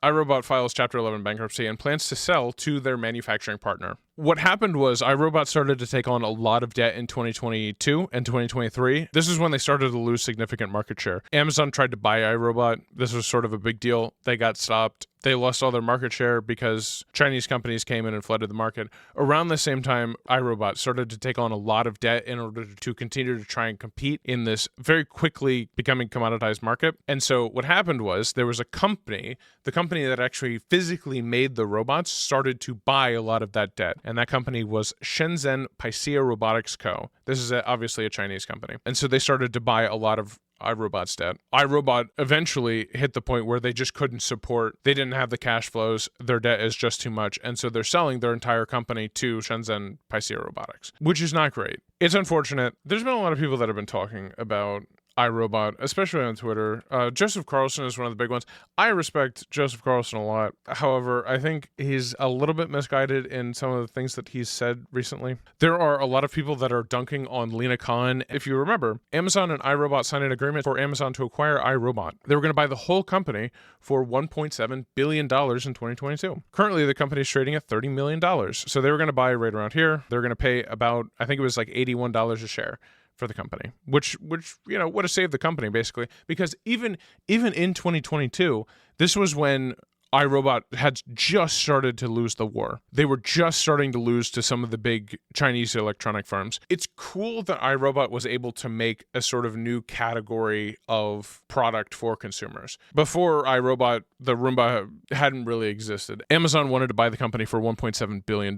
iRobot files Chapter 11 bankruptcy and plans to sell to their manufacturing partner. What happened was iRobot started to take on a lot of debt in 2022 and 2023. This is when they started to lose significant market share. Amazon tried to buy iRobot. This was sort of a big deal. They got stopped. They lost all their market share because Chinese companies came in and flooded the market. Around the same time, iRobot started to take on a lot of debt in order to continue to try and compete in this very quickly becoming commoditized market. And so what happened was there was a company, the company that actually physically made the robots, started to buy a lot of that debt. And that company was Shenzhen Paisia Robotics Co. This is obviously a Chinese company. And so they started to buy a lot of iRobot's debt. iRobot eventually hit the point where they just couldn't support, they didn't have the cash flows, their debt is just too much, and so they're selling their entire company to Shenzhen Paisia Robotics, which is not great. It's unfortunate. There's been a lot of people that have been talking about iRobot, especially on Twitter. Joseph Carlson is one of the big ones. I respect Joseph Carlson a lot. However, I think he's a little bit misguided in some of the things that he's said recently. There are a lot of people that are dunking on Lina Khan. If you remember, Amazon and iRobot signed an agreement for Amazon to acquire iRobot. They were going to buy the whole company for $1.7 billion in 2022. Currently, the company is trading at $30 million. So they were going to buy right around here. They're going to pay about, I think it was like $81 a share for the company, which would have saved the company basically, because even in 2022, this was when iRobot had just started to lose the war. They were just starting to lose to some of the big Chinese electronic firms. It's cool that iRobot was able to make a sort of new category of product for consumers. Before iRobot, the Roomba hadn't really existed. Amazon wanted to buy the company for $1.7 billion.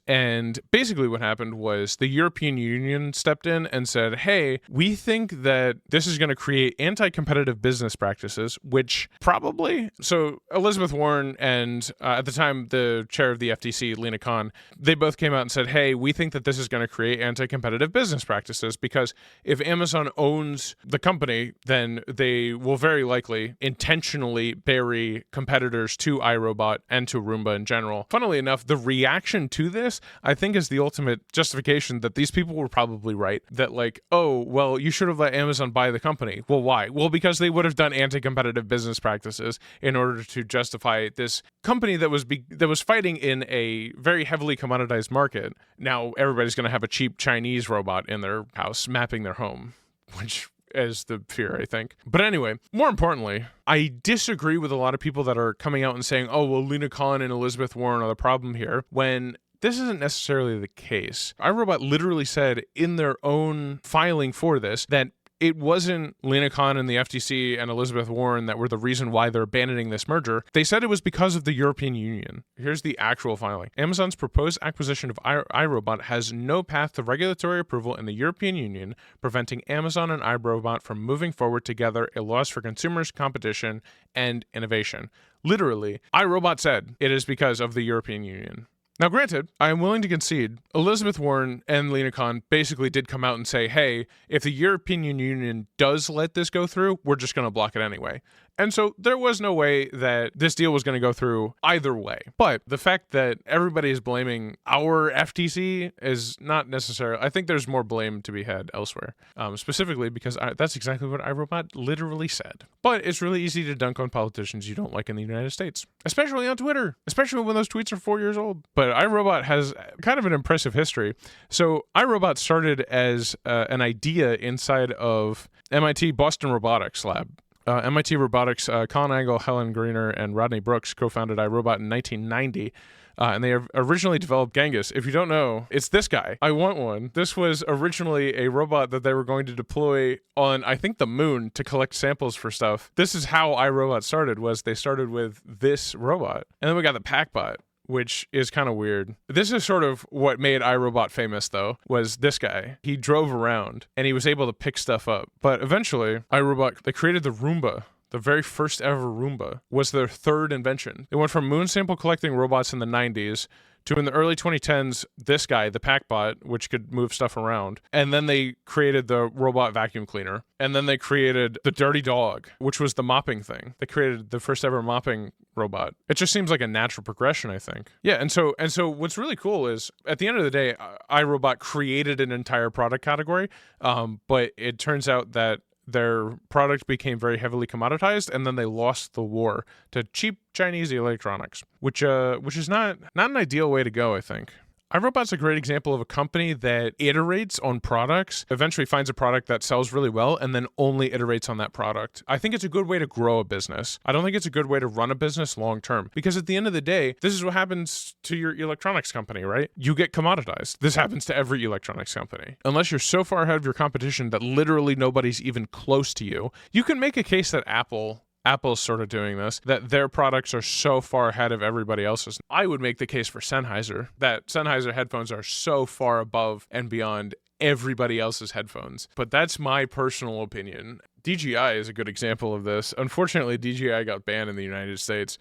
And basically what happened was the European Union stepped in and said, hey, we think that this is going to create anti-competitive business practices, which probably, so Elizabeth Warren and at the time the chair of the FTC, Lina Khan, they both came out and said, hey, we think that this is going to create anti-competitive business practices, because if Amazon owns the company, then they will very likely intentionally bury competitors to iRobot and to Roomba in general. Funnily enough, the reaction to this, I think, is the ultimate justification that these people were probably right. That like, oh, well, you should have let Amazon buy the company. Well, why? Well, because they would have done anti-competitive business practices in order to justify this company that was fighting in a very heavily commoditized market. Now everybody's going to have a cheap Chinese robot in their house mapping their home, which is the fear, I think. But anyway, more importantly, I disagree with a lot of people that are coming out and saying, oh, well, Lina Khan and Elizabeth Warren are the problem here, when this isn't necessarily the case. iRobot literally said in their own filing for this that it wasn't Lina Khan and the FTC and Elizabeth Warren that were the reason why they're abandoning this merger. They said it was because of the European Union. Here's the actual filing. Amazon's proposed acquisition of iRobot has no path to regulatory approval in the European Union, preventing Amazon and iRobot from moving forward together, a loss for consumers, competition, and innovation. Literally, iRobot said it is because of the European Union. Now, granted, I am willing to concede Elizabeth Warren and Lina Khan basically did come out and say, hey, if the European Union does let this go through, we're just going to block it anyway. And so there was no way that this deal was going to go through either way. But the fact that everybody is blaming our FTC is not necessarily, I think there's more blame to be had elsewhere, specifically because that's exactly what iRobot literally said. But it's really easy to dunk on politicians you don't like in the United States, especially on Twitter, especially when those tweets are 4 years old. But iRobot has kind of an impressive history. So iRobot started as an idea inside of MIT Boston Robotics Lab. MIT Robotics, Colin Angle, Helen Greener, and Rodney Brooks co-founded iRobot in 1990. And they originally developed Genghis. If you don't know, it's this guy. I want one. This was originally a robot that they were going to deploy on, I think, the moon to collect samples for stuff. This is how iRobot started, was they started with this robot. And then we got the PackBot, which is kind of weird. This is sort of what made iRobot famous, though, was this guy. He drove around, and he was able to pick stuff up. But eventually, iRobot, they created the Roomba. The very first ever Roomba was their third invention. They went from moon sample collecting robots in the 90s to, in the early 2010s, this guy, the PackBot, which could move stuff around. And then they created the robot vacuum cleaner. And then they created the Dirty Dog, which was the mopping thing. They created the first ever mopping robot. It just seems like a natural progression, I think. Yeah, and so what's really cool is, at the end of the day, iRobot created an entire product category, but it turns out that their product became very heavily commoditized, and then they lost the war to cheap Chinese electronics, which is not an ideal way to go, I think. iRobot's a great example of a company that iterates on products, eventually finds a product that sells really well, and then only iterates on that product. I think it's a good way to grow a business. I don't think it's a good way to run a business long term, because at the end of the day, this is what happens to your electronics company, right? You get commoditized. This happens to every electronics company. Unless you're so far ahead of your competition that literally nobody's even close to you, you can make a case that Apple's sort of doing this, that their products are so far ahead of everybody else's. I would make the case for Sennheiser, that Sennheiser headphones are so far above and beyond everybody else's headphones. But that's my personal opinion. DJI is a good example of this. Unfortunately, DJI got banned in the United States.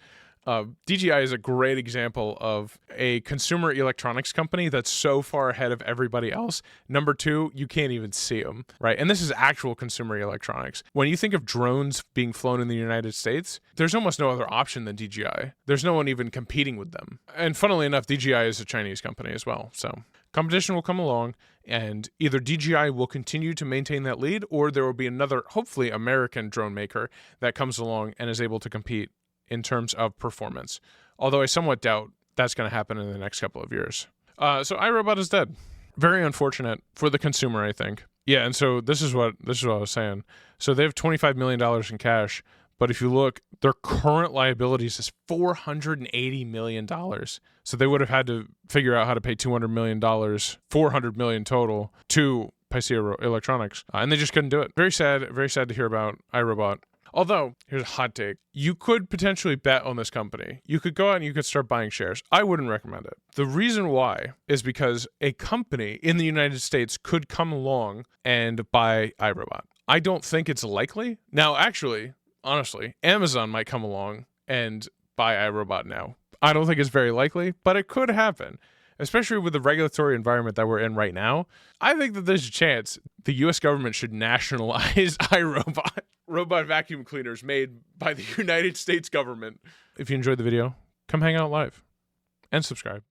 DJI is a great example of a consumer electronics company that's so far ahead of everybody else. Number two, you can't even see them, right? And this is actual consumer electronics. When you think of drones being flown in the United States, there's almost no other option than DJI. There's no one even competing with them. And funnily enough, DJI is a Chinese company as well. So competition will come along, and either DJI will continue to maintain that lead, or there will be another, hopefully American drone maker that comes along and is able to compete in terms of performance. Although I somewhat doubt that's going to happen in the next couple of years. So iRobot is dead. Very unfortunate for the consumer, I think. Yeah, and so this is what I was saying. So they have $25 million in cash, but if you look, their current liabilities is $480 million. So they would have had to figure out how to pay $200 million, $400 million total to Picea Electronics, and they just couldn't do it. Very sad to hear about iRobot. Although, here's a hot take. You could potentially bet on this company. You could go out and you could start buying shares. I wouldn't recommend it. The reason why is because a company in the United States could come along and buy iRobot. I don't think it's likely. Now, actually, honestly, Amazon might come along and buy iRobot now. I don't think it's very likely, but it could happen. Especially with the regulatory environment that we're in right now, I think that there's a chance the U.S. government should nationalize iRobot, robot vacuum cleaners made by the United States government. If you enjoyed the video, come hang out live and subscribe.